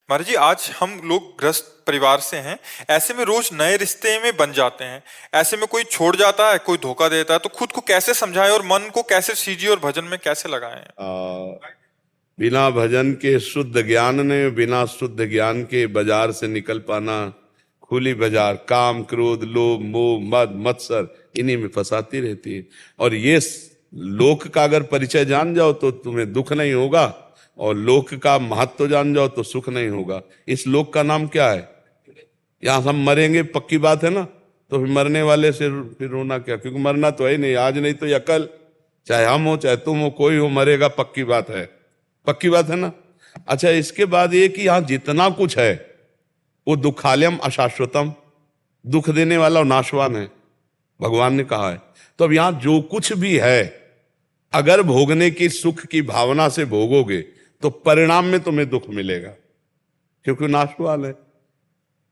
महाराज जी, आज हम लोग ग्रस्त परिवार से हैं। ऐसे में रोज नए रिश्ते में बन जाते हैं। ऐसे में कोई छोड़ जाता है, कोई धोखा देता है, तो खुद को कैसे समझाएं और मन को कैसे सीजिए और भजन में कैसे लगाएं? बिना भजन के शुद्ध ज्ञान ने, बिना शुद्ध ज्ञान के बाजार से निकल पाना खुली बाजार काम क्रोध लोभ मोह मद मत्सर इन्हीं में फंसाती रहती है। और ये लोक का अगर परिचय जान जाओ तो तुम्हें दुख नहीं होगा, और लोक का महत्व जान जाओ तो सुख नहीं होगा। इस लोक का नाम क्या है? यहां हम मरेंगे, पक्की बात है ना। तो फिर मरने वाले से फिर रोना क्या, क्योंकि मरना तो है नहीं, आज नहीं तो या कल, चाहे हम हो चाहे तुम हो, कोई हो मरेगा, पक्की बात है, पक्की बात है ना। अच्छा, इसके बाद ये कि यहां जितना कुछ है वो दुखालयम अशाश्वतम, दुख देने वाला और नाशवान है, भगवान ने कहा है। तो अब यहां जो कुछ भी है, अगर भोगने की सुख की भावना से भोगोगे तो परिणाम में तुम्हें दुख मिलेगा, क्योंकि नाशवान है,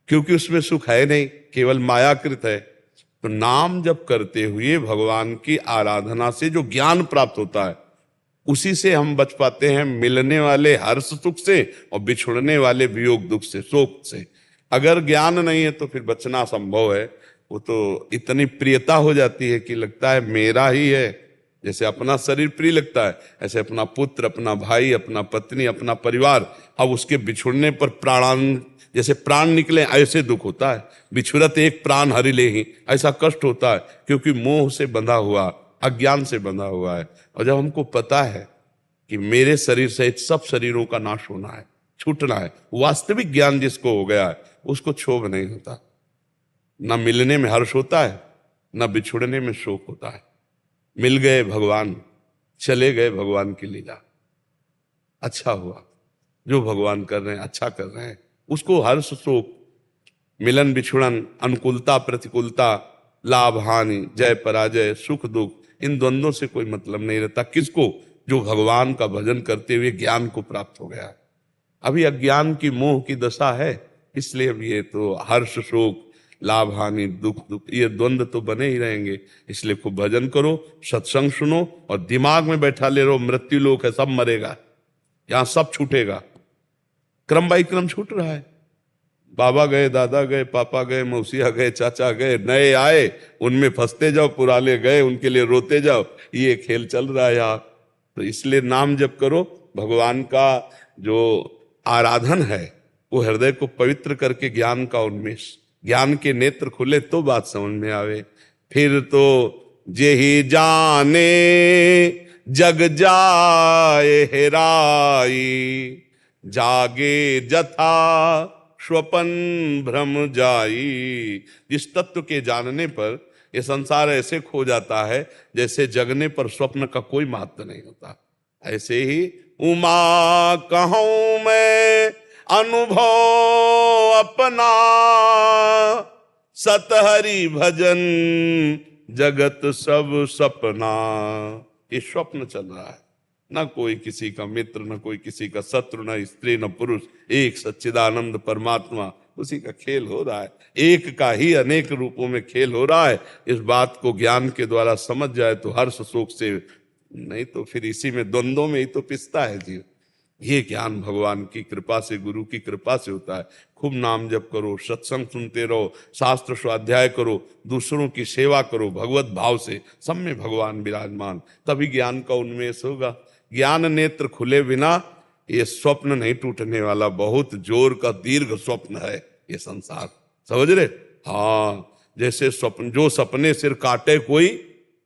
क्योंकि उसमें सुख है नहीं, केवल मायाकृत है। तो नाम जप करते हुए भगवान की आराधना से जो ज्ञान प्राप्त होता है, उसी से हम बच पाते हैं मिलने वाले हर्ष सुख से और बिछुड़ने वाले वियोग दुख से, शोक से। अगर ज्ञान नहीं है तो फिर बचना असंभव है। वो तो इतनी प्रियता हो जाती है कि लगता है मेरा ही है। जैसे अपना शरीर प्रिय लगता है, ऐसे अपना पुत्र, अपना भाई, अपना पत्नी, अपना परिवार, अब उसके बिछुड़ने पर प्राणान, जैसे प्राण निकले ऐसे दुख होता है। बिछुड़त एक प्राण हरि ले ही, ऐसा कष्ट होता है, क्योंकि मोह से बंधा हुआ, अज्ञान से बंधा हुआ है। और जब हमको पता है कि मेरे शरीर सहित सब शरीरों का नाश होना है, छूटना है, वास्तविक ज्ञान जिसको हो गया है उसको क्षोभ नहीं होता। ना मिलने में हर्ष होता है, ना बिछुड़ने में शोक होता है। मिल गए भगवान, चले गए भगवान की लीला, अच्छा हुआ। जो भगवान कर रहे हैं अच्छा कर रहे हैं, उसको हर्ष शोक, मिलन बिछुड़न, अनुकूलता प्रतिकूलता, लाभ हानि, जय पराजय, सुख दुख, इन द्वंद्वों से कोई मतलब नहीं रहता। किसको? जो भगवान का भजन करते हुए ज्ञान को प्राप्त हो गया है। अभी अज्ञान की मोह की दशा है, इसलिए अब ये तो हर्ष शोक, लाभ हानि, दुख दुख, ये द्वंद्व तो बने ही रहेंगे। इसलिए खूब भजन करो, सत्संग सुनो, और दिमाग में बैठा ले रहो मृत्यु लोक है, सब मरेगा, यहां सब छूटेगा, क्रम बाई क्रम छूट रहा है। बाबा गए, दादा गए, पापा गए, मौसिया गए, चाचा गए, नए आए, उनमें फंसते जाओ, पुराने गए उनके लिए रोते जाओ, ये खेल चल रहा है यार। तो इसलिए नाम जप करो, भगवान का जो आराधन है वो हृदय को पवित्र करके ज्ञान का उन्मेष, ज्ञान के नेत्र खुले तो बात समझ में आवे। फिर तो जेहि जाने जग जाए हेराई, जागे जथा स्वपन भ्रम जाई। जिस तत्व के जानने पर यह संसार ऐसे खो जाता है जैसे जगने पर स्वप्न का कोई महत्व नहीं होता। ऐसे ही उमा कहूं मैं अनुभव अपना, सतहरि भजन जगत सब सपना। ये स्वप्न चल रहा है, ना कोई किसी का मित्र, ना कोई किसी का शत्रु, ना स्त्री न पुरुष, एक सच्चिदानंद परमात्मा, उसी का खेल हो रहा है। एक का ही अनेक रूपों में खेल हो रहा है। इस बात को ज्ञान के द्वारा समझ जाए तो हर्ष शोक से, नहीं तो फिर इसी में द्वंद्वों में ही तो पिसता है जीव। ये ज्ञान भगवान की कृपा से, गुरु की कृपा से होता है। खूब नाम जप करो, सत्संग सुनते रहो, शास्त्र स्वाध्याय करो, दूसरों की सेवा करो भगवत भाव से, सब में भगवान विराजमान, तभी ज्ञान का उन्मेष होगा। ज्ञान नेत्र खुले बिना ये स्वप्न नहीं टूटने वाला, बहुत जोर का दीर्घ स्वप्न है ये संसार, समझ रहे? हाँ, जैसे स्वप्न, जो सपने सिर काटे कोई,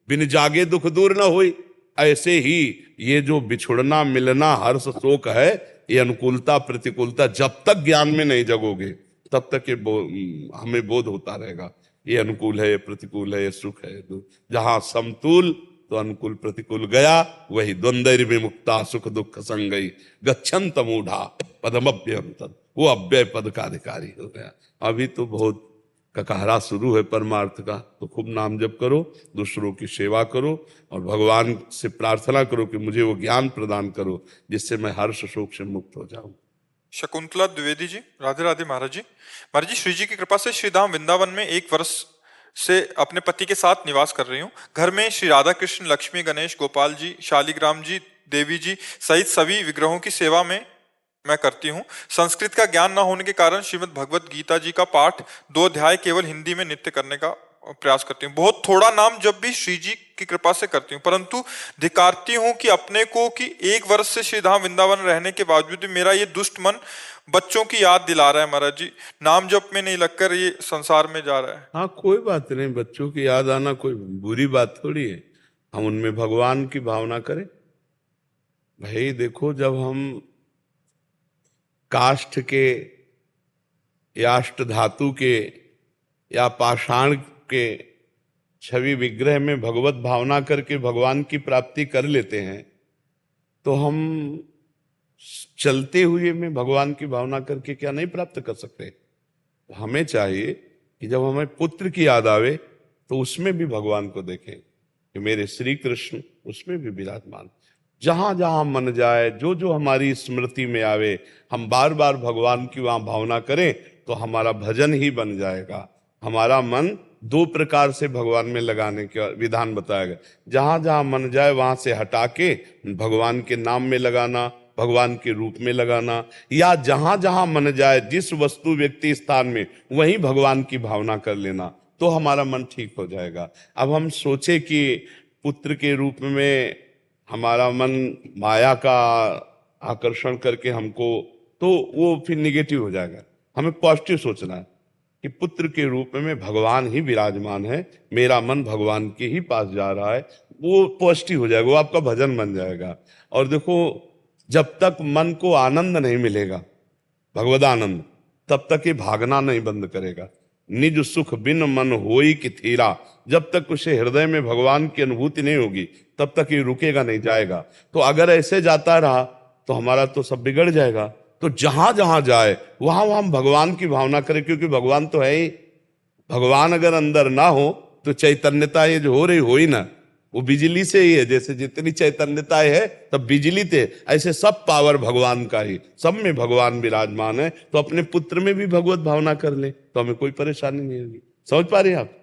बिन जागे दुख दूर न होई, ऐसे ही ये जो बिछुड़ना मिलना हर्ष शोक है, ये अनुकूलता प्रतिकूलता, जब तक ज्ञान में नहीं जगोगे तब तक ये हमें बोध होता रहेगा, ये अनुकूल है, ये प्रतिकूल है, ये सुख है दुख। जहां समतुल तो अनुकूल प्रतिकूल गया, वही द्वंद्व विमुक्ता सुख दुख संगई, गच्छन्त मूढ़ा पदमभ्यम तद, वो अव्यय पद का अधिकारी हो गया। अभी तो बहुत ककहरा शुरू है परमार्थ का। तो खूब नाम जप करो, दूसरों की सेवा करो, और भगवान से प्रार्थना करो कि मुझे वो ज्ञान प्रदान करो जिससे मैं हर्ष शोक से मुक्त हो जाऊं। शकुंतला द्विवेदी जी, राधे राधे महाराज जी। महाराज जी, श्री जी की कृपा से श्रीधाम वृंदावन में 1 वर्ष से अपने पति के साथ निवास कर रही हूँ। घर में श्री राधा कृष्ण, लक्ष्मी, गणेश, गोपाल जी, शालिग्राम जी, देवी जी सहित सभी विग्रहों की सेवा में मैं करती हूँ। संस्कृत का ज्ञान न होने के कारण श्रीमद् भगवत गीता जी का पाठ 2 अध्याय केवल हिंदी में नित्य करने का प्रयास करती हूँ। बहुत थोड़ा नाम जब भी श्री जी की कृपा से करती हूँ, परंतु धिक्कारती हूँ कि अपने को कि 1 वर्ष से श्रीधाम वृंदावन रहने के बावजूद भी मेरा ये दुष्ट मन बच्चों की याद दिला रहा है महाराज जी। नाम जप में नहीं लगकर ये संसार में जा रहा है। हाँ, कोई बात नहीं, बच्चों की याद आना कोई बुरी बात थोड़ी है। हम उनमें भगवान की भावना करें। भाई देखो, जब हम काष्ठ के या अष्ट धातु के या पाषाण के छवि विग्रह में भगवत भावना करके भगवान की प्राप्ति कर लेते हैं, तो हम चलते हुए में भगवान की भावना करके क्या नहीं प्राप्त कर सकते? हमें चाहिए कि जब हमें पुत्र की याद आवे तो उसमें भी भगवान को देखें कि मेरे श्री कृष्ण उसमें भी विराजमान। जहां जहां मन जाए, जो जो हमारी स्मृति में आवे, हम बार बार भगवान की वहां भावना करें तो हमारा भजन ही बन जाएगा। हमारा मन 2 प्रकार से भगवान में लगाने का विधान बताया गया। जहां जहां मन जाए वहां से हटा के भगवान के नाम में लगाना, भगवान के रूप में लगाना, या जहां जहां मन जाए जिस वस्तु व्यक्ति स्थान में वहीं भगवान की भावना कर लेना, तो हमारा मन ठीक हो जाएगा। अब हम सोचे कि पुत्र के रूप में हमारा मन माया का आकर्षण करके हमको, तो वो फिर निगेटिव हो जाएगा। हमें पॉजिटिव सोचना है कि पुत्र के रूप में भगवान ही विराजमान है, मेरा मन भगवान के ही पास जा रहा है। वो पॉजिटिव हो जाएगा, वो आपका भजन बन जाएगा। और देखो, जब तक मन को आनंद नहीं मिलेगा, भगवद आनंद, तब तक ये भागना नहीं बंद करेगा। निज सुख बिन मन होई कि थीरा, जब तक उसे हृदय में भगवान की अनुभूति नहीं होगी तब तक ये रुकेगा नहीं, जाएगा। तो अगर ऐसे जाता रहा तो हमारा तो सब बिगड़ जाएगा। तो जहां जहां जाए वहां वहां हम भगवान की भावना करें, क्योंकि भगवान तो है ही। भगवान अगर अंदर ना हो तो चैतन्यता ये जो हो रही हो ही ना, वो बिजली से ही है। जैसे जितनी चैतन्यता है तब बिजली थे, ऐसे सब पावर भगवान का ही, सब में भगवान विराजमान है। तो अपने पुत्र में भी भगवत भावना कर ले तो हमें कोई परेशानी नहीं होगी। समझ पा रहे हैं आप?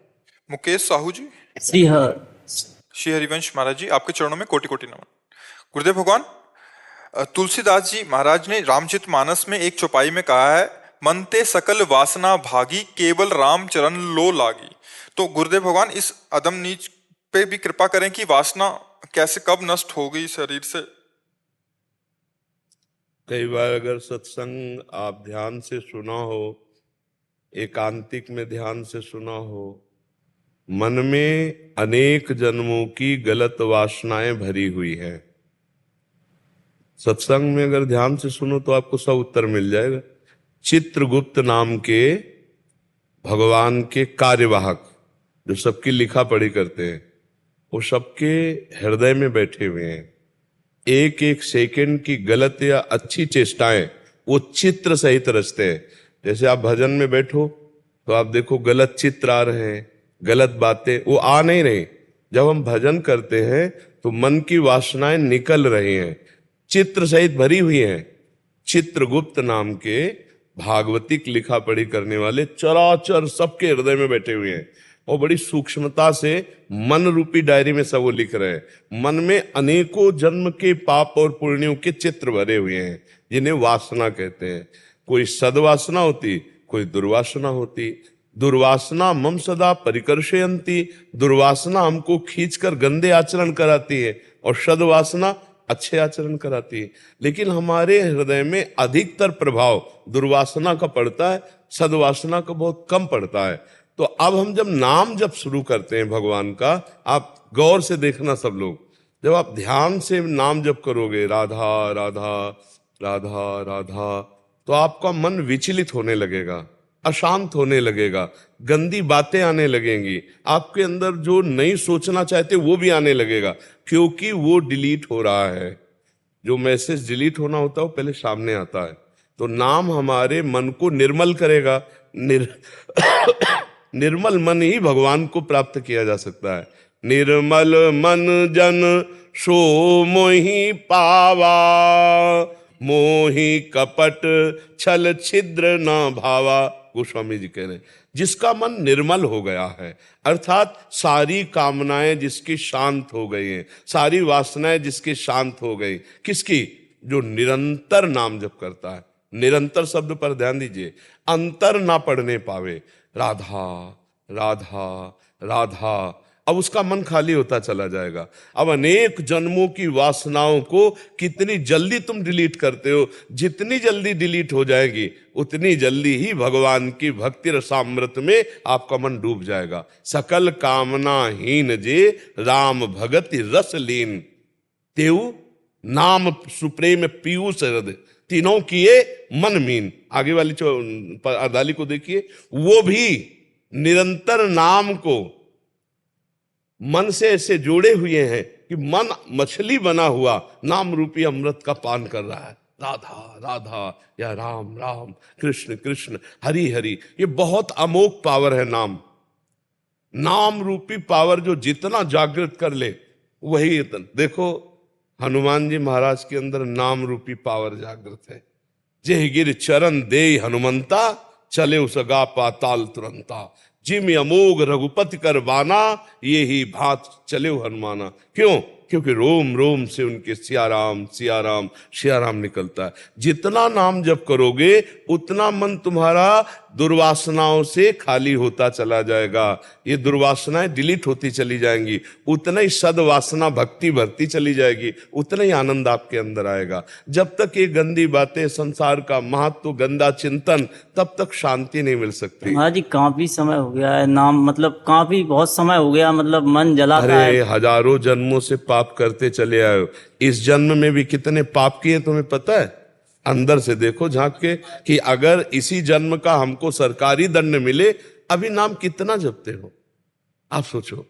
मुकेश साहू जी। श्री हरिवंश महाराज जी, आपके चरणों में कोटि कोटि नमन। गुरुदेव भगवान, तुलसीदास जी महाराज ने रामचरितमानस में एक चौपाई में कहा है, मन ते सकल वासना भागी केवल राम चरण लो लागी। तो गुरुदेव भगवान, इस अदम नीच पे भी कृपा करें कि वासना कैसे कब नष्ट हो गई शरीर से। कई बार अगर सत्संग आप ध्यान से सुना हो, एकांतिक में ध्यान से सुना हो, मन में अनेक जन्मों की गलत वासनाएं भरी हुई है। सत्संग में अगर ध्यान से सुनो तो आपको सब उत्तर मिल जाएगा। चित्रगुप्त नाम के भगवान के कार्यवाहक जो सबकी लिखा पढ़ी करते हैं, वो सबके हृदय में बैठे हुए हैं। एक एक सेकंड की गलत या अच्छी चेष्टाएं वो चित्र सहित रचते हैं। जैसे आप भजन में बैठो तो आप देखो गलत चित्र आ रहे हैं, गलत बातें वो आ नहीं रही। जब हम भजन करते हैं तो मन की वासनाएं निकल रही हैं, चित्र सहित भरी हुई हैं। चित्रगुप्त नाम के भागवतिक लिखा पढ़ी करने वाले चराचर सबके हृदय में बैठे हुए हैं और बड़ी सूक्ष्मता से मन रूपी डायरी में सब वो लिख रहे हैं। मन में अनेकों जन्म के पाप और पुण्यों के चित्र भरे हुए हैं, जिन्हें वासना कहते हैं। कोई सद्वासना होती, कोई दुर्वासना होती। दुर्वासना मम सदा परिकर्षयन्ति, दुर्वासना हमको खींचकर गंदे आचरण कराती है और सद्वासना अच्छे आचरण कराती है। लेकिन हमारे हृदय में अधिकतर प्रभाव दुर्वासना का पड़ता है, सद्वासना का बहुत कम पड़ता है। तो अब हम जब नाम जप शुरू करते हैं भगवान का, आप गौर से देखना सब लोग, जब आप ध्यान से नाम जप करोगे राधा राधा राधा राधा, तो आपका मन विचलित होने लगेगा, अशांत होने लगेगा, गंदी बातें आने लगेंगी, आपके अंदर जो नहीं सोचना चाहते वो भी आने लगेगा, क्योंकि वो डिलीट हो रहा है। जो मैसेज डिलीट होना होता है वो पहले सामने आता है। तो नाम हमारे मन को निर्मल करेगा। निर्मल मन ही भगवान को प्राप्त किया जा सकता है। निर्मल मन जन सो मोहि पावा, मोहि कपट छल छिद्र न भावा। गोस्वामी जी कह रहे हैं, जिसका मन निर्मल हो गया है, अर्थात सारी कामनाएं जिसकी शांत हो गई हैं, सारी वासनाएं जिसकी शांत हो गई। किसकी? जो निरंतर नाम जप करता है, निरंतर शब्द पर ध्यान दीजिए, अंतर ना पढ़ने पावे, राधा राधा राधा, अब उसका मन खाली होता चला जाएगा। अब अनेक जन्मों की वासनाओं को कितनी जल्दी तुम डिलीट करते हो, जितनी जल्दी डिलीट हो जाएगी उतनी जल्दी ही भगवान की भक्ति रसामृत में आपका मन डूब जाएगा। सकल कामनाहीन जे राम भगति रस लीन, तेऊ नाम सुप्रेम पीयूष हृदय, तीनों किए मन मीन। आगे वाली अर्धाली को देखिए, वो भी निरंतर नाम को मन से ऐसे जोड़े हुए हैं कि मन मछली बना हुआ नाम रूपी अमृत का पान कर रहा है। राधा राधा या राम राम, कृष्ण कृष्ण, हरि हरि। ये बहुत अमोघ पावर है नाम। नाम रूपी पावर जो जितना जागृत कर ले वही इतना। देखो हनुमान जी महाराज के अंदर नाम रूपी पावर जागृत है। जेह गिर चरण दे हनुमंता, चले उसगा पाताल तुरंता, जिम अमोघ रघुपति कर बाना, ये ही भात चले हनुमाना। क्यों? क्योंकि रोम रोम से उनके सियाराम सियाराम सियाराम निकलता है। जितना नाम जप करोगे उतना मन तुम्हारा दुर्वासनाओं से खाली होता चला जाएगा। ये दुर्वासनाएं डिलीट होती चली जाएंगी, उतना ही सदवासना भक्ति भरती चली जाएगी, उतना ही आनंद आपके अंदर आएगा। जब तक ये गंदी बातें, संसार का महत्व, गंदा चिंतन, तब तक शांति नहीं मिल सकती। महाराज जी काफी समय हो गया है नाम, मतलब काफी बहुत समय हो गया, मतलब मन जलाता है। अरे हजारों जन्मों से पाप करते चले आए हो, इस जन्म में भी कितने पाप किए तुम्हें पता है? अंदर से देखो झांक के कि अगर इसी जन्म का हमको सरकारी दंड मिले, अभी नाम कितना जपते हो आप सोचो।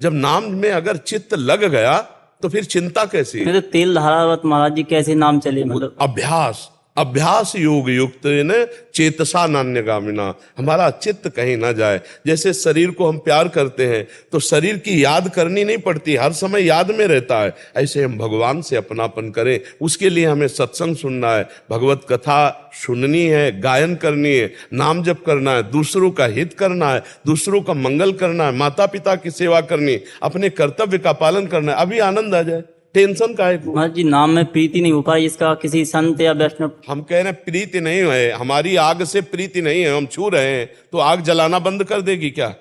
जब नाम में अगर चित्त लग गया तो फिर चिंता कैसी? तो तेल धारावत महाराज जी कैसे नाम चले, मतलब अभ्यास अभ्यास योग युक्त न चेतसा नान्यगामिना, हमारा चित्त कहीं ना जाए। जैसे शरीर को हम प्यार करते हैं तो शरीर की याद करनी नहीं पड़ती, हर समय याद में रहता है। ऐसे हम भगवान से अपनापन करें, उसके लिए हमें सत्संग सुनना है, भगवत कथा सुननी है, गायन करनी है, नाम जप करना है, दूसरों का हित करना है, दूसरों का मंगल करना है, माता पिता की सेवा करनी, अपने कर्तव्य का पालन करना है। अभी आनंद आ जाए, टेंशन का है। महाराज जी नाम में प्रीति नहीं हो पाई, इसका किसी संत या वैष्णव। हम कह रहे हैं प्रीति नहीं है, हमारी आग से प्रीति नहीं है, हम छू रहे हैं तो आग जलाना बंद कर देगी क्या?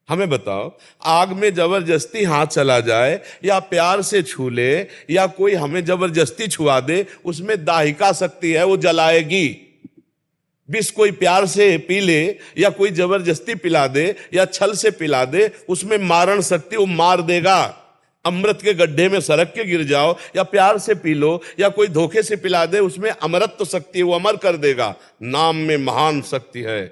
हमें बताओ, आग में जबरदस्ती हाथ चला जाए या प्यार से छू ले या कोई हमें जबरदस्ती छुआ दे, उसमें दाहिका शक्ति है, वो जलाएगी। विष कोई प्यार से पी ले या कोई जबरदस्ती पिला दे या छल से पिला दे, उसमें मारण शक्ति, वो मार देगा। अमृत के गड्ढे में सरक के गिर जाओ या प्यार से पी लो या कोई धोखे से पिला दे, उसमें अमरत्व शक्ति है, वो अमर कर देगा। नाम में महान शक्ति है।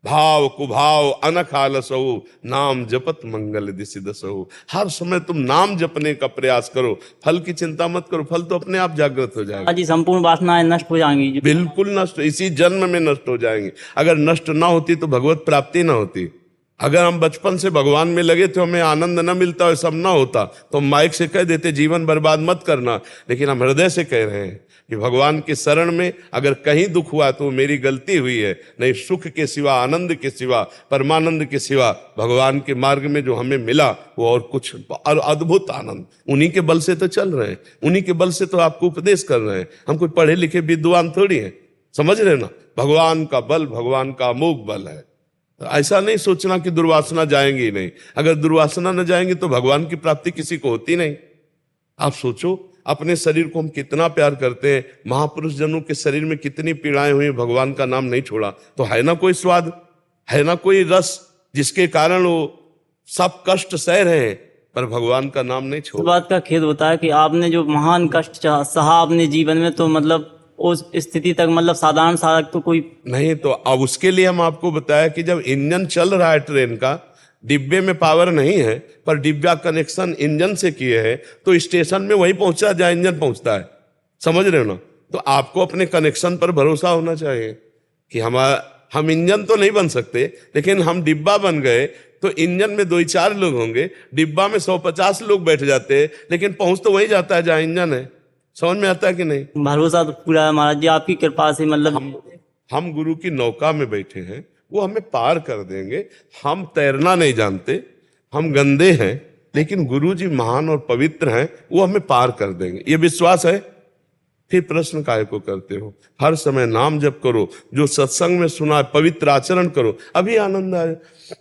भाव कुभाव अनख आलसहु, नाम जपत मंगल दिसि दसहु। हर समय तुम नाम जपने का प्रयास करो, फल की चिंता मत करो, फल तो अपने आप जागृत हो जाएगा। जी संपूर्ण वासनाएं नष्ट हो जाएंगी। बिल्कुल नष्ट, इसी जन्म में नष्ट हो जाएंगी। अगर नष्ट ना होती तो भगवत प्राप्ति ना होती। अगर हम बचपन से भगवान में लगे तो हमें आनंद न मिलता और सब ना होता तो माइक से कह देते जीवन बर्बाद मत करना। लेकिन हम हृदय से कह रहे हैं कि भगवान के शरण में अगर कहीं दुख हुआ तो मेरी गलती हुई है, नहीं सुख के सिवा, आनंद के सिवा, परमानंद के सिवा भगवान के मार्ग में जो हमें मिला वो और कुछ और अद्भुत आनंद। उन्हीं के बल से तो चल रहे हैं, उन्हीं के बल से तो आपको उपदेश कर रहे हैं। हम कोई पढ़े लिखे विद्वान थोड़ी हैं, समझ रहे ना? भगवान का बल, भगवान का अमोघ बल है। ऐसा नहीं सोचना कि दुर्वासना जाएंगी नहीं। अगर दुर्वासना न जाएंगी तो भगवान की प्राप्ति किसी को होती नहीं। आप सोचो, अपने शरीर को हम कितना प्यार करते हैं, महापुरुष जनों के शरीर में कितनी पीड़ाएं हुई, भगवान का नाम नहीं छोड़ा तो है ना कोई स्वाद, है ना कोई रस जिसके कारण वो सब कष्ट सह रहे हैं पर भगवान का नाम नहीं छोड़ा। इस बात का खेद होता है कि आपने जो महान कष्ट सहा अपने जीवन में, तो मतलब उस स्थिति तक, मतलब साधारण साधक तो कोई नहीं। तो अब उसके लिए हम आपको बताया कि जब इंजन चल रहा है ट्रेन का, डिब्बे में पावर नहीं है पर डिब्बा कनेक्शन इंजन से किए हैं, तो स्टेशन में वही पहुंचा जहां इंजन पहुंचता है। समझ रहे हो ना? तो आपको अपने कनेक्शन पर भरोसा होना चाहिए कि हम इंजन तो नहीं बन सकते लेकिन हम डिब्बा बन गए तो इंजन में 2-4 लोग होंगे, डिब्बा में 150 लोग बैठ जाते हैं, लेकिन पहुंच तो वही जाता है जहां इंजन है। समझ में आता है कि नहीं? भरोसा तो पूरा है महाराज जी आपकी कृपा से। मतलब हम गुरु की नौका में बैठे हैं, वो हमें पार कर देंगे। हम तैरना नहीं जानते, हम गंदे हैं, लेकिन गुरु जी महान और पवित्र हैं, वो हमें पार कर देंगे। ये विश्वास है? फिर प्रश्न काहे को करते हो? हर समय नाम जप करो, जो सत्संग में सुना है पवित्र आचरण करो, अभी आनंद आए।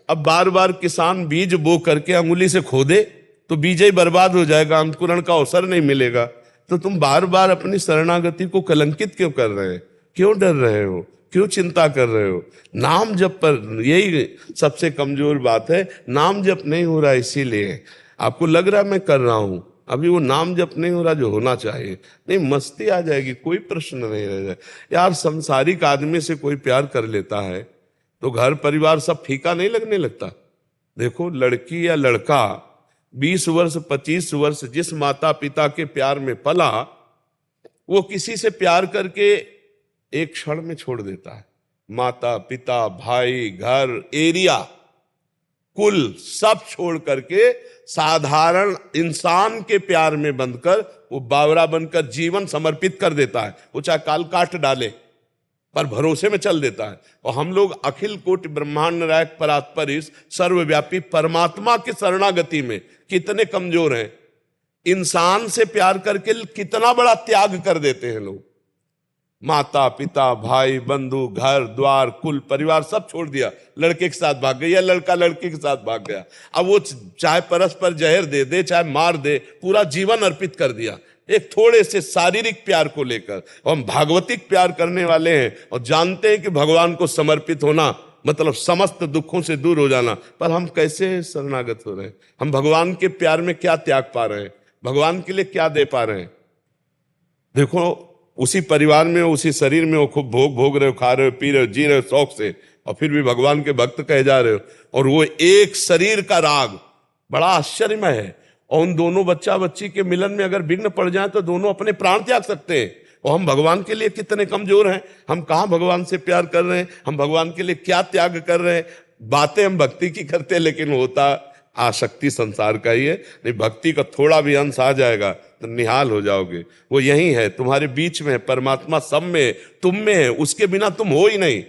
अब बार बार किसान बीज बो करके अंगुली से खोदे तो बीज ही बर्बाद हो जाएगा, अंकुरण का अवसर नहीं मिलेगा। तो तुम बार बार अपनी शरणागति को कलंकित क्यों कर रहे हैं? क्यों डर रहे हो? क्यों चिंता कर रहे हो? नाम जप पर यही सबसे कमजोर बात है। नाम जप नहीं हो रहा, इसीलिए आपको लग रहा है मैं कर रहा हूं, अभी वो नाम जप नहीं हो रहा जो होना चाहिए। नहीं, मस्ती आ जाएगी, कोई प्रश्न नहीं रह जाए। यार संसारिक आदमी से कोई प्यार कर लेता है तो घर परिवार सब फीका नहीं लगने लगता। देखो, लड़की या लड़का 20 वर्ष 25 वर्ष जिस माता पिता के प्यार में पला, वो किसी से प्यार करके एक क्षण में छोड़ देता है। माता पिता, भाई, घर, एरिया, कुल सब छोड़ करके साधारण इंसान के प्यार में बंधकर वो बावरा बनकर जीवन समर्पित कर देता है। वो चाहे काल काट डाले पर भरोसे में चल देता है। और हम लोग अखिल कोटि ब्रह्मांड नायक परात्पर सर्वव्यापी परमात्मा की शरणागति में कितने कमजोर हैं। इंसान से प्यार करके कितना बड़ा त्याग कर देते हैं लोग। माता पिता, भाई बंधु, घर द्वार, कुल परिवार सब छोड़ दिया, लड़के के साथ भाग गया या लड़का लड़के के साथ भाग गया। अब वो चाहे परस्पर जहर दे दे, चाहे मार दे, पूरा जीवन अर्पित कर दिया एक थोड़े से शारीरिक प्यार को लेकर। हम भागवतिक प्यार करने वाले हैं और जानते हैं कि भगवान को समर्पित होना मतलब समस्त दुखों से दूर हो जाना, पर हम कैसे शरणागत हो रहे हैं? हम भगवान के प्यार में क्या त्याग पा रहे हैं? भगवान के लिए क्या दे पा रहे हैं? देखो, उसी परिवार में, उसी शरीर में वो खूब भोग रहे हो, खा रहे हो, पी रहे हो, जी रहे हो शौक से, और फिर भी भगवान के भक्त कहे जा रहे हो। और वो एक शरीर का राग बड़ा आश्चर्यमय है। और उन दोनों बच्चा बच्ची के मिलन में अगर विघ्न पड़ जाए तो दोनों अपने प्राण त्याग सकते हैं। और हम भगवान के लिए कितने कमजोर हैं। हम कहाँ भगवान से प्यार कर रहे हैं? हम भगवान के लिए क्या त्याग कर रहे हैं? बातें हम भक्ति की करते हैं, लेकिन होता आसक्ति संसार का ही है। नहीं, भक्ति का थोड़ा भी अंश आ जाएगा तो निहाल हो जाओगे। वो यही है, तुम्हारे बीच में, परमात्मा सब में, तुम में है। उसके बिना तुम हो ही नहीं,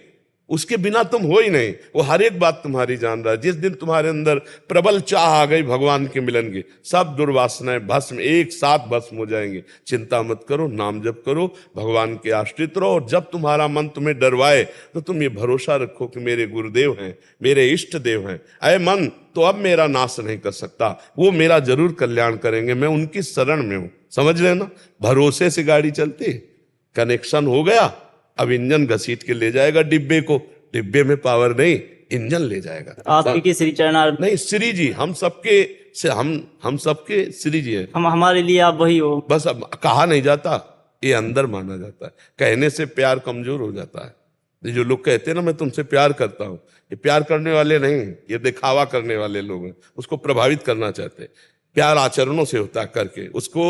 उसके बिना तुम हो ही नहीं। वो हर एक बात तुम्हारी जान रहा है। जिस दिन तुम्हारे अंदर प्रबल चाह आ गई भगवान के मिलन की, सब दुर्वासनाएं भस्म, एक साथ भस्म हो जाएंगे। चिंता मत करो, नाम जप करो, भगवान के आश्रित रहो। और जब तुम्हारा मन तुम्हें डरवाए तो तुम ये भरोसा रखो कि मेरे गुरुदेव हैं, मेरे इष्ट देव हैं। अय मन, तो अब मेरा नाश नहीं कर सकता, वो मेरा जरूर कल्याण करेंगे, मैं उनकी शरण में हूं। समझ लेना, भरोसे से गाड़ी चलती। कनेक्शन हो गया, अब इंजन घसीट के ले जाएगा डिब्बे को। डिब्बे में पावर नहीं, इंजन ले जाएगा। आपके श्री चरणार नहीं, श्री जी हम सबके से, हम सबके श्री जी हैं। हम हमारे लिए आप वही हो। बस अब कहा नहीं जाता, ये अंदर माना जाता है। कहने से प्यार कमजोर हो जाता है। जो लोग कहते हैं ना मैं तुमसे प्यार करता हूं, ये प्यार करने वाले नहीं, ये दिखावा करने वाले लोग हैं। उसको प्रभावित करना चाहते हैं। प्यार आचरणों से होता है, करके उसको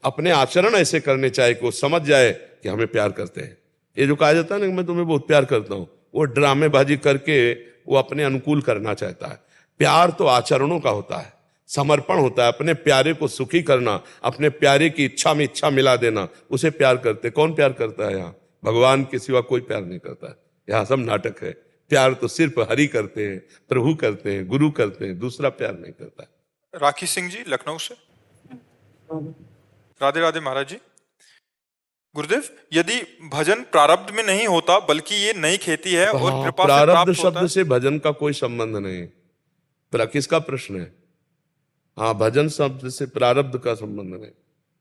अपने आचरण ऐसे करने चाहिए कि वो समझ जाए कि हमें प्यार करते हैं। ये जो कहा जाता है ना कि मैं तुम्हें बहुत प्यार करता हूं, वो ड्रामेबाजी करके वो अपने अनुकूल करना चाहता है। प्यार तो आचरणों का होता है, समर्पण होता है। अपने प्यारे को सुखी करना, अपने प्यारे की इच्छा में इच्छा मिला देना, उसे प्यार करते। कौन प्यार करता है यहाँ? भगवान के सिवा कोई प्यार नहीं करता है। यहाँ सब नाटक है। प्यार तो सिर्फ हरि करते हैं, प्रभु करते हैं, गुरु करते हैं, दूसरा प्यार नहीं करता है। राखी सिंह जी लखनऊ से। राधे राधे महाराज जी। गुरुदेव, यदि भजन प्रारब्ध में नहीं होता बल्कि ये नई खेती है और कृपा से प्रारब्ध प्राप्त होता शब्द से भजन का कोई संबंध नहीं। किसका प्रश्न है? हाँ, भजन शब्द से प्रारब्ध का संबंध नहीं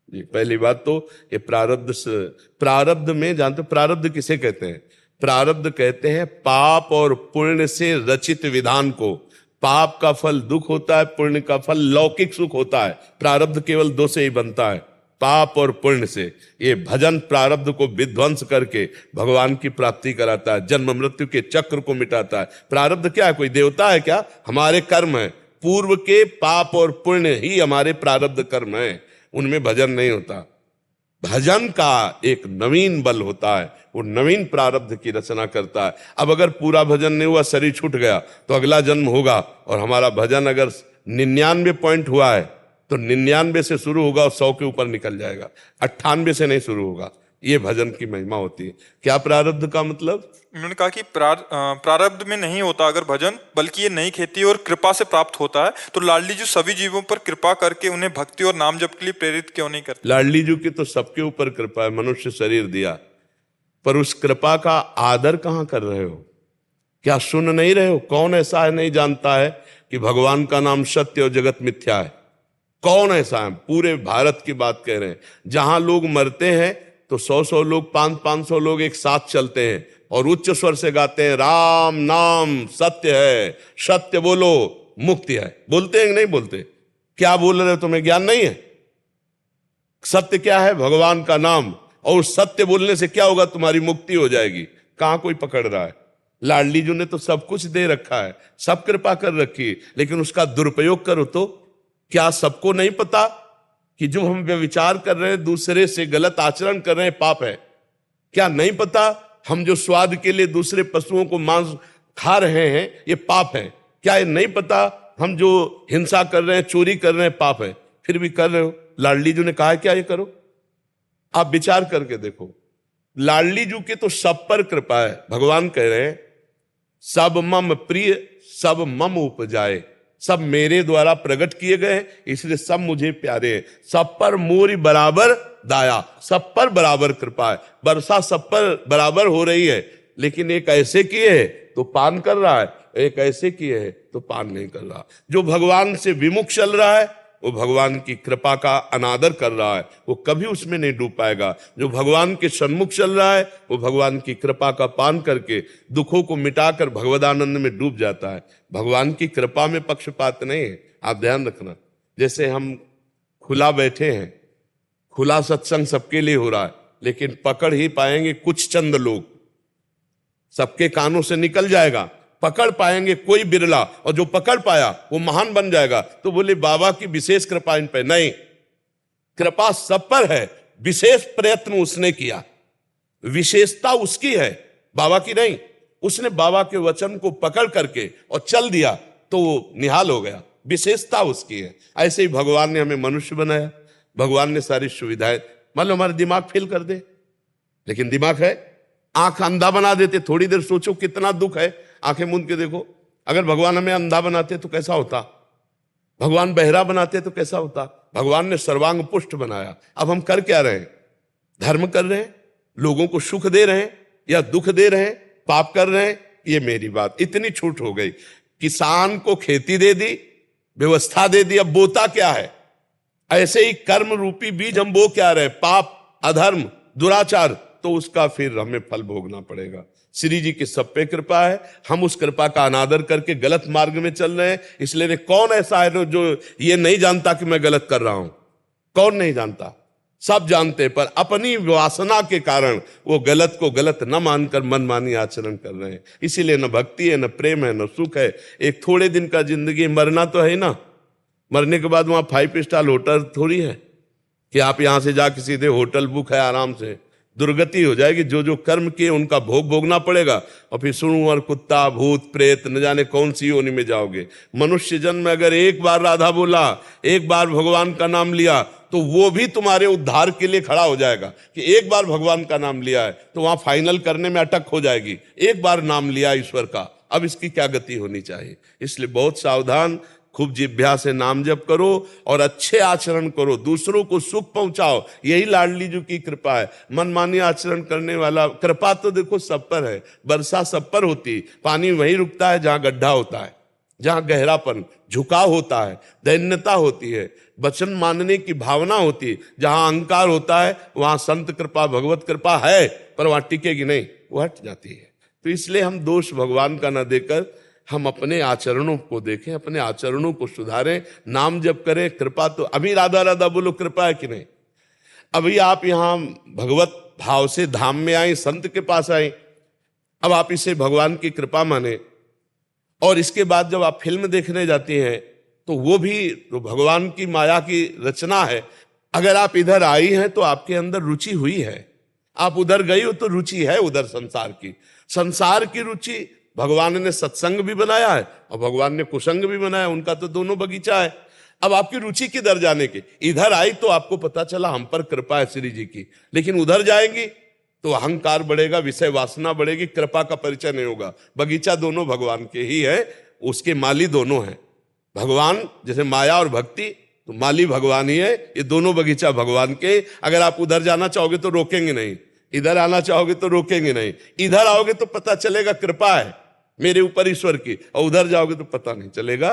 जी। पहली बात तो ये प्रारब्ध से, प्रारब्ध में जानते प्रारब्ध किसे कहते हैं? प्रारब्ध कहते हैं पाप और पुण्य से रचित विधान को। पाप का फल दुख होता है, पुण्य का फल लौकिक सुख होता है। प्रारब्ध केवल दो से ही बनता है, पाप और पुण्य से। ये भजन प्रारब्ध को विध्वंस करके भगवान की प्राप्ति कराता है, जन्म मृत्यु के चक्र को मिटाता है। प्रारब्ध क्या है? कोई देवता है क्या? हमारे कर्म है, पूर्व के पाप और पुण्य ही हमारे प्रारब्ध कर्म है, उनमें भजन नहीं होता। भजन का एक नवीन बल होता है, वो नवीन प्रारब्ध की रचना करता है। अब अगर पूरा भजन नहीं हुआ, शरीर छूट गया, तो अगला जन्म होगा। और हमारा भजन अगर 99 पॉइंट हुआ है तो 99 से शुरू होगा और 100 के ऊपर निकल जाएगा। 98 से नहीं शुरू होगा, ये भजन की महिमा होती है। क्या प्रारब्ध का मतलब? उन्होंने कहा कि प्रारब्ध में नहीं होता अगर भजन, बल्कि ये नई खेती और कृपा से प्राप्त होता है। तो लाडली जी सभी जीवों पर कृपा करके उन्हें भक्ति और नाम जप के लिए प्रेरित क्यों नहीं करते? लाडली जी की तो सबके ऊपर कृपा है, मनुष्य शरीर दिया, पर उस कृपा का आदर कहां कर रहे हो? क्या सुन नहीं रहे हो? कौन ऐसा है नहीं जानता है कि भगवान का नाम सत्य और जगत मिथ्या है? कौन ऐसा है? पूरे भारत की बात कह रहे हैं, जहां लोग मरते हैं तो 100 लोग, 500 लोग एक साथ चलते हैं और उच्च स्वर से गाते हैं, राम नाम सत्य है, सत्य बोलो मुक्ति है। बोलते हैं कि नहीं बोलते? क्या बोल रहे हो? तुम्हें ज्ञान नहीं है? सत्य क्या है? भगवान का नाम। और सत्य बोलने से क्या होगा? तुम्हारी मुक्ति हो जाएगी। कहां कोई पकड़ रहा है? लाडली जी ने तो सब कुछ दे रखा है, सब कृपा कर रखी, लेकिन उसका दुरुपयोग करो तो क्या सबको नहीं पता कि जो हम व्यभिचार कर रहे हैं, दूसरे से गलत आचरण कर रहे हैं, पाप है? क्या नहीं पता हम जो स्वाद के लिए दूसरे पशुओं को मांस खा रहे हैं ये पाप है? क्या ये नहीं पता हम जो हिंसा कर रहे हैं, चोरी कर रहे हैं, पाप है? फिर भी कर रहे हो। लाडली जी ने कहा है क्या ये करो? आप विचार करके देखो। लाडली जी की तो सब पर कृपा है। भगवान कह रहे हैं, सब मम प्रिय सब मम उपजाए, सब मेरे द्वारा प्रकट किए गए इसलिए सब मुझे प्यारे हैं। सब पर मोरी बराबर दाया, सब पर बराबर कृपा है। वर्षा सब पर बराबर हो रही है, लेकिन एक ऐसे किए है तो पान कर रहा है, एक ऐसे किए है तो पान नहीं कर रहा। जो भगवान से विमुख चल रहा है वो भगवान की कृपा का अनादर कर रहा है, वो कभी उसमें नहीं डूब पाएगा। जो भगवान के सन्मुख चल रहा है वो भगवान की कृपा का पान करके दुखों को मिटाकर भगवदानंद में डूब जाता है। भगवान की कृपा में पक्षपात नहीं है, आप ध्यान रखना। जैसे हम खुला बैठे हैं, खुला सत्संग सबके लिए हो रहा है, लेकिन पकड़ ही पाएंगे कुछ चंद लोग, सबके कानों से निकल जाएगा, पकड़ पाएंगे कोई बिरला, और जो पकड़ पाया वो महान बन जाएगा। तो बोले बाबा की विशेष कृपा इन पे नहीं, कृपा सब पर है, विशेष प्रयत्न उसने किया, विशेषता उसकी है, बाबा की नहीं। उसने बाबा के वचन को पकड़ करके और चल दिया तो वो निहाल हो गया, विशेषता उसकी है। ऐसे ही भगवान ने हमें मनुष्य बनाया, भगवान ने सारी सुविधाएं, मान लो हमारा दिमाग फेल कर दे, लेकिन दिमाग है। आंख अंधा बना देते, थोड़ी देर सोचो कितना दुख है, आंखें मूंद के देखो। अगर भगवान हमें अंधा बनाते तो कैसा होता? भगवान बहरा बनाते तो कैसा होता? भगवान ने सर्वांग पुष्ट बनाया। अब हम कर क्या रहे हैं? धर्म कर रहे हैं, लोगों को सुख दे रहे हैं या दुख दे रहे हैं, पाप कर रहे हैं? ये मेरी बात, इतनी छूट हो गई। किसान को खेती दे दी, व्यवस्था दे दी, अब बोता क्या है? ऐसे ही कर्म रूपी बीज हम बो क्या रहे? पाप, अधर्म, दुराचार, तो उसका फिर हमें फल भोगना पड़ेगा। श्री जी की सब पे कृपा है, हम उस कृपा का अनादर करके गलत मार्ग में चल रहे हैं। इसलिए कौन ऐसा है जो ये नहीं जानता कि मैं गलत कर रहा हूं? कौन नहीं जानता? सब जानते हैं, पर अपनी वासना के कारण वो गलत को गलत न मानकर मनमानी आचरण कर रहे हैं। इसीलिए न भक्ति है, न प्रेम है, न सुख है। एक थोड़े दिन का जिंदगी, मरना तो है ना, मरने के बाद वहां 5 स्टार होटल थोड़ी है कि आप यहां से जाके सीधे होटल बुक है, आराम से। दुर्गति हो जाएगी, जो जो कर्म किए उनका भोग भोगना पड़ेगा, और फिर सुनु और कुत्ता, भूत, प्रेत, न जाने कौन सी योनि में जाओगे। मनुष्य जन्म में अगर एक बार राधा बोला, एक बार भगवान का नाम लिया, तो वो भी तुम्हारे उद्धार के लिए खड़ा हो जाएगा कि एक बार भगवान का नाम लिया है तो वहां फाइनल करने में अटक हो जाएगी। एक बार नाम लिया ईश्वर का, अब इसकी क्या गति होनी चाहिए? इसलिए बहुत सावधान, खूब जिभ्या से नाम जप करो और अच्छे आचरण करो, दूसरों को सुख पहुंचाओ। यही लाडली जी की कृपा है। मनमानी आचरण करने वाला, कृपा तो देखो सब पर है, वर्षा सब पर होती, पानी वहीं रुकता है जहां गड्ढा होता है, जहां गहरापन, झुकाव होता है, दैन्यता होती है, वचन मानने की भावना होती है। जहां अहंकार होता है वहां संत कृपा, भगवत कृपा है, पर वहां टिकेगी नहीं, वो हट जाती है। तो इसलिए हम दोष भगवान का न देकर हम अपने आचरणों को देखें, अपने आचरणों को सुधारें, नाम जप करें। कृपा तो अभी राधा राधा बोलो, कृपा है कि नहीं? अभी आप यहां भगवत भाव से धाम में आए, संत के पास आए, अब आप इसे भगवान की कृपा माने। और इसके बाद जब आप फिल्म देखने जाती हैं तो वो भी तो भगवान की माया की रचना है। अगर आप इधर आई हैं तो आपके अंदर रुचि हुई है, आप उधर गई हो तो रुचि है उधर संसार की। संसार की रुचि, भगवान ने सत्संग भी बनाया है और भगवान ने कुसंग भी बनाया, उनका तो दोनों बगीचा है। अब आपकी रुचि किधर जाने की, इधर आई तो आपको पता चला हम पर कृपा है श्री जी की, लेकिन उधर जाएंगी तो अहंकार बढ़ेगा, विषय वासना बढ़ेगी, कृपा का परिचय नहीं होगा। बगीचा दोनों भगवान के ही है, उसके माली दोनों हैं भगवान। जैसे माया और भक्ति, तो माली भगवान ही है, ये दोनों बगीचा भगवान के। अगर आप उधर जाना चाहोगे तो रोकेंगे नहीं, इधर आना चाहोगे तो रोकेंगे नहीं। इधर आओगे तो पता चलेगा कृपा है मेरे ऊपर ईश्वर की, और उधर जाओगे तो पता नहीं चलेगा,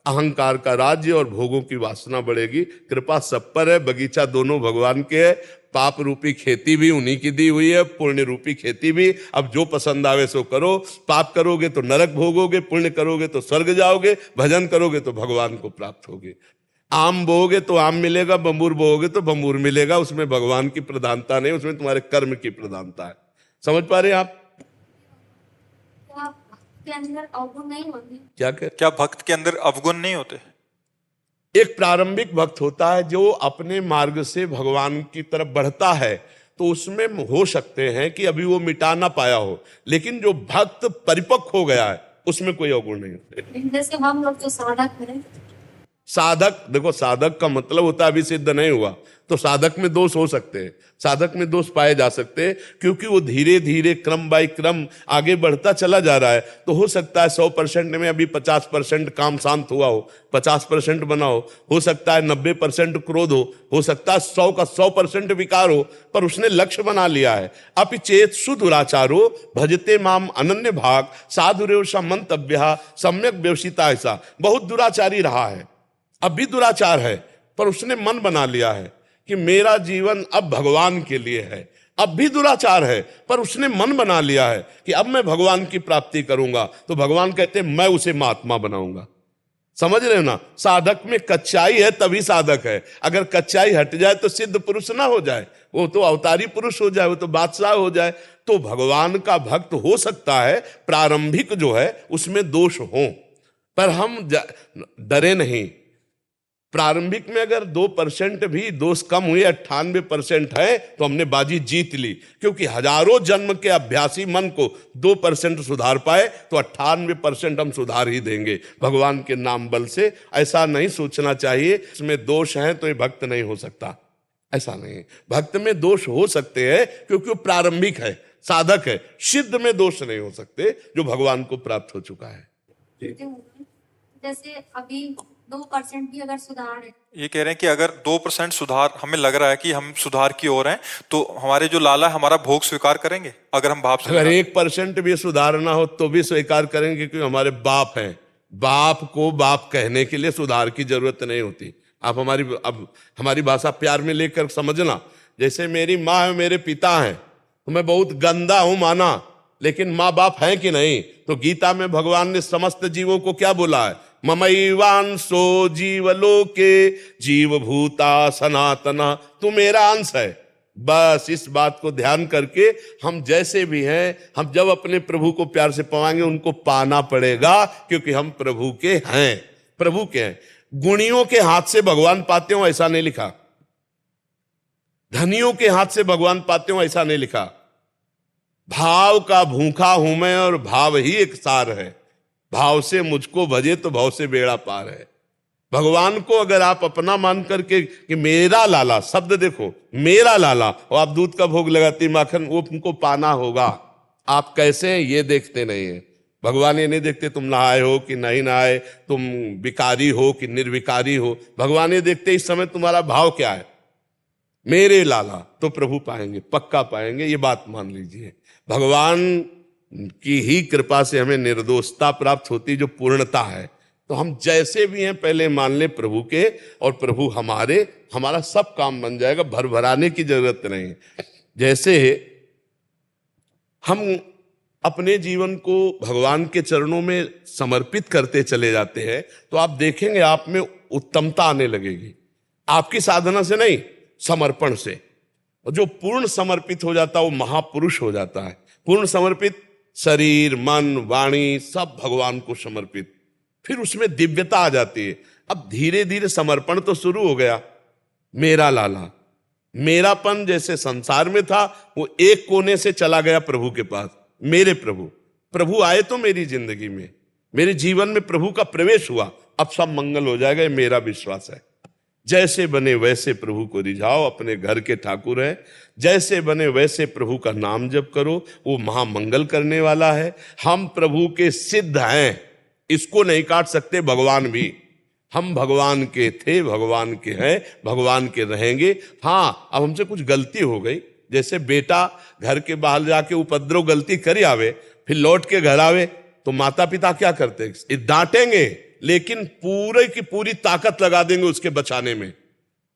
अहंकार का राज्य और भोगों की वासना बढ़ेगी। कृपा सब पर है, बगीचा दोनों भगवान के है। पाप रूपी खेती भी उन्हीं की दी हुई है, पुण्य रूपी खेती भी। अब जो पसंद आवे सो करो, पाप करोगे तो नरक भोगोगे, पुण्य करोगे तो स्वर्ग जाओगे, भजन करोगे तो भगवान को प्राप्त होगे। आम बोओगे तो आम मिलेगा, बंबूर बोओगे तो बंबूर मिलेगा। उसमें भगवान की प्रधानता नहीं, उसमें तुम्हारे कर्म की प्रधानता है। समझ पा रहे हैं आप? के अंदर अवगुण नहीं होते? क्या भक्त के अंदर अवगुण नहीं होते? एक प्रारंभिक भक्त होता है जो अपने मार्ग से भगवान की तरफ बढ़ता है, तो उसमें हो सकते हैं कि अभी वो मिटा ना पाया हो, लेकिन जो भक्त परिपक्व हो गया है उसमें कोई अवगुण नहीं होते। जैसे हम लोग जो साधक हैं, साधक, देखो साधक का मतलब होता है अभी सिद्ध नहीं हुआ, तो साधक में दोष हो सकते हैं, साधक में दोष पाए जा सकते हैं, क्योंकि वो धीरे धीरे क्रम बाय क्रम आगे बढ़ता चला जा रहा है। तो हो सकता है 100% में अभी 50% काम शांत हुआ हो, 50% बना हो सकता है 90% क्रोध हो सकता है 100 का 100% विकार हो, पर उसने लक्ष्य बना लिया है। अपि चेत सुदुराचारो भजते माम अनन्य भाग साधुरेव समंतव्य सम्यक व्यवसिता। ऐसा बहुत दुराचारी रहा है, अब भी दुराचार है, पर उसने मन बना लिया है कि मेरा जीवन अब भगवान के लिए है। अब भी दुराचार है, पर उसने मन बना लिया है कि अब मैं भगवान की प्राप्ति करूंगा। तो भगवान कहते हैं मैं उसे महात्मा बनाऊंगा। समझ रहे हो ना? साधक में कच्चाई है तभी साधक है। अगर कच्चाई हट जाए तो सिद्ध पुरुष ना हो जाए, वो तो अवतारी पुरुष हो जाए, वो तो बादशाह हो जाए। तो भगवान का भक्त हो सकता है, प्रारंभिक जो है उसमें दोष हो, पर हम डरे नहीं। प्रारंभिक में अगर 2% भी दोष कम हुए, 98% है, तो हमने बाजी जीत ली। क्योंकि हजारों जन्म के अभ्यासी मन को 2% सुधार पाए तो 98% हम सुधार ही देंगे भगवान के नाम बल से। ऐसा नहीं सोचना चाहिए इसमें दोष है तो ये भक्त नहीं हो सकता, ऐसा नहीं। भक्त में दोष हो सकते हैं क्योंकि वो प्रारंभिक है, साधक है। सिद्ध में दोष नहीं हो सकते जो भगवान को प्राप्त हो चुका है। जैसे अभी 2% भी अगर सुधार है, ये कह रहे हैं कि अगर 2% सुधार हमें लग रहा है कि हम सुधार की ओर हैं, तो हमारे जो लाला हमारा भोग स्वीकार करेंगे। अगर हम भाव से, अगर 1% भी सुधार ना हो तो भी स्वीकार करेंगे, क्योंकि हमारे बाप हैं। बाप को बाप कहने के लिए सुधार की जरूरत नहीं होती। आप हमारी भाषा प्यार में लेकर समझना। जैसे मेरी माँ है, मेरे पिता हैं, तो मैं बहुत गंदा हूं माना, लेकिन माँ बाप हैं कि नहीं? तो गीता में भगवान ने समस्त जीवों को क्या बोला है? ममैवांशो जीवलोके जीव भूता सनातना, तू मेरा अंश है। बस इस बात को ध्यान करके हम जैसे भी हैं, हम जब अपने प्रभु को प्यार से पाएंगे, उनको पाना पड़ेगा, क्योंकि हम प्रभु के हैं, प्रभु के हैं। गुणियों के हाथ से भगवान पाते हो ऐसा नहीं लिखा, धनियों के हाथ से भगवान पाते हो ऐसा नहीं लिखा। भाव का भूखा हूं मैं और भाव ही एक सार है। भाव से मुझको भजे तो भाव से बेड़ा पार है। भगवान को अगर आप अपना मान करके कि मेरा लाला, शब्द देखो, मेरा लाला, और आप दूध का भोग लगाती माखन, वो तुमको पाना होगा। आप कैसे हैं ये देखते नहीं है। भगवान ये नहीं देखते तुम नहाए हो कि नहीं नहाए, तुम विकारी हो कि निर्विकारी हो। भगवान ये देखते इस समय तुम्हारा भाव क्या है। मेरे लाला, तो प्रभु पाएंगे, पक्का पाएंगे, ये बात मान लीजिए। भगवान की ही कृपा से हमें निर्दोषता प्राप्त होती, जो पूर्णता है। तो हम जैसे भी हैं पहले मान ले प्रभु के, और प्रभु हमारा सब काम बन जाएगा, भर भराने की जरूरत नहीं। जैसे हम अपने जीवन को भगवान के चरणों में समर्पित करते चले जाते हैं, तो आप देखेंगे आप में उत्तमता आने लगेगी। आपकी साधना से नहीं, समर्पण से। और जो पूर्ण समर्पित हो जाता है वो महापुरुष हो जाता है। पूर्ण समर्पित, शरीर मन वाणी सब भगवान को समर्पित, फिर उसमें दिव्यता आ जाती है। अब धीरे धीरे समर्पण तो शुरू हो गया। मेरा लाला, मेरापन जैसे संसार में था, वो एक कोने से चला गया प्रभु के पास। मेरे प्रभु आए तो मेरी जिंदगी में, मेरे जीवन में प्रभु का प्रवेश हुआ, अब सब मंगल हो जाएगा, ये मेरा विश्वास है। जैसे बने वैसे प्रभु को रिझाओ, अपने घर के ठाकुर है, जैसे बने वैसे प्रभु का नाम जप करो, वो महामंगल करने वाला है। हम प्रभु के सिद्ध हैं, इसको नहीं काट सकते भगवान भी। हम भगवान के थे, भगवान के हैं, भगवान के रहेंगे। हाँ, अब हमसे कुछ गलती हो गई, जैसे बेटा घर के बाहर जाके उपद्रव गलती कर आवे, फिर लौट के घर आवे, तो माता पिता क्या करते हैं? डांटेंगे, लेकिन पूरे की पूरी ताकत लगा देंगे उसके बचाने में।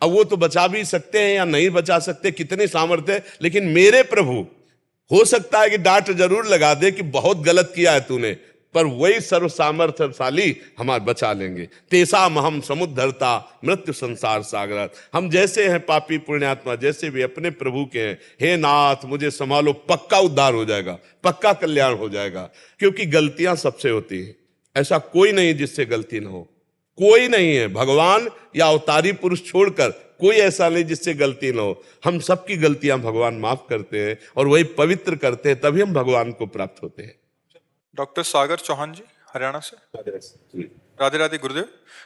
अब वो तो बचा भी सकते हैं या नहीं बचा सकते, कितने सामर्थ्य है, लेकिन मेरे प्रभु हो सकता है कि डांट जरूर लगा दे कि बहुत गलत किया है तूने, पर वही सर्व सामर्थ्यशाली हमारे बचा लेंगे। तेसा महम समुद्धरता मृत्यु संसार सागर। हम जैसे हैं पापी पुण्यात्मा, जैसे भी अपने प्रभु के हैं, हे नाथ मुझे संभालो, पक्का उद्धार हो जाएगा, पक्का कल्याण हो जाएगा। क्योंकि गलतियां सबसे होती हैं, ऐसा कोई नहीं जिससे गलती ना हो, कोई नहीं है, भगवान या अवतारी पुरुष छोड़कर कोई ऐसा नहीं जिससे गलती ना हो। हम सबकी गलतियां भगवान माफ करते हैं और वही पवित्र करते हैं, तभी हम भगवान को प्राप्त होते हैं। डॉक्टर सागर चौहान जी, हरियाणा से। राधे राधे गुरुदेव।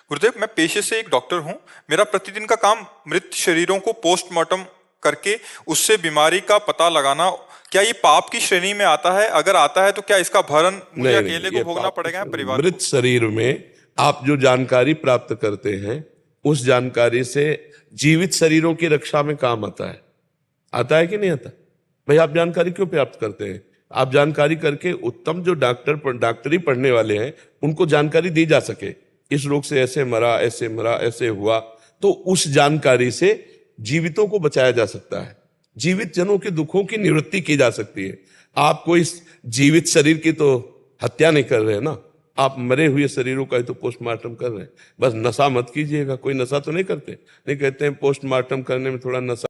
गुरुदेव, मैं पेशे से एक डॉक्टर हूँ। मेरा प्रतिदिन का काम मृत शरीरों को पोस्टमार्टम करके उससे बीमारी का पता लगाना, क्या ये पाप की श्रेणी में आता है? अगर आता है तो क्या इसका भरण मुझे अकेले को भोगना पड़ेगा या परिवार को? मृत शरीर में आप जो जानकारी प्राप्त करते हैं, उस जानकारी से जीवित शरीरों की रक्षा में काम आता है। आता है कि नहीं आता? भाई आप जानकारी क्यों प्राप्त करते हैं? आप जानकारी करके उत्तम जो डॉक्टरी पढ़ने वाले हैं उनको जानकारी दी जा सके, इस रोग से ऐसे मरा, ऐसे मरा, ऐसे हुआ, तो उस जानकारी से जीवितों को बचाया जा सकता है, जीवित जनों के दुखों की निवृत्ति की जा सकती है। आप कोई जीवित शरीर की तो हत्या नहीं कर रहे हैं ना, आप मरे हुए शरीरों का ही तो पोस्टमार्टम कर रहे हैं। बस नशा मत कीजिएगा। कोई नशा तो नहीं करते, नहीं कहते हैं पोस्टमार्टम करने में थोड़ा नशा